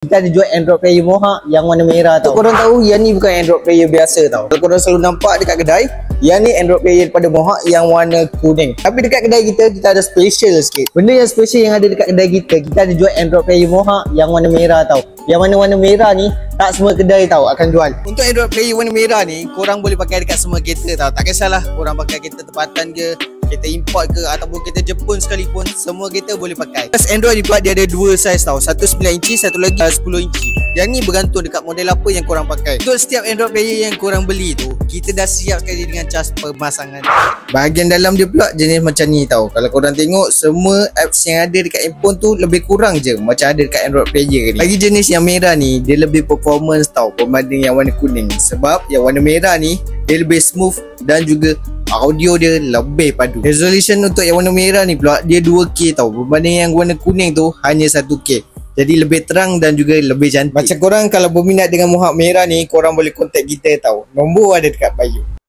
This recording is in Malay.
Kita ada jual Android player Mohawk yang warna merah tau. Korang tahu yang ni bukan Android player biasa tau. Kalau korang selalu nampak dekat kedai, yang ni Android player daripada Mohawk yang warna kuning. Tapi dekat kedai kita ada special sikit. Benda yang special yang ada dekat kedai kita ada jual Android player Mohawk yang warna merah tau. Yang warna merah ni tak semua kedai tau akan jual. Untuk Android player warna merah ni, korang boleh pakai dekat semua kereta tau. Tak kisahlah korang pakai kereta tempatan ke, kereta import ke, ataupun kereta Jepun sekalipun, semua kereta boleh pakai. Plus Android ni pula dia ada dua size tau. Satu 9 inci, satu lagi 10 inci. Yang ni bergantung dekat model apa yang korang pakai. Untuk setiap Android player yang korang beli tu, kita dah siap sekali dengan cas pemasangan. Bahagian dalam dia pula jenis macam ni tau. Kalau korang tengok, semua apps yang ada dekat handphone tu lebih kurang je macam ada dekat Android player ni. Lagi jenis yang merah ni, dia lebih performance tau berbanding yang warna kuning. Sebab yang warna merah ni, dia lebih smooth dan juga audio dia lebih padu. Resolution untuk yang warna merah ni pula dia 2K tau. Berbanding yang warna kuning tu hanya 1K. Jadi lebih terang dan juga lebih cantik. Macam korang kalau berminat dengan Mohawk merah ni, korang boleh contact kita tau. Nombor ada dekat bio.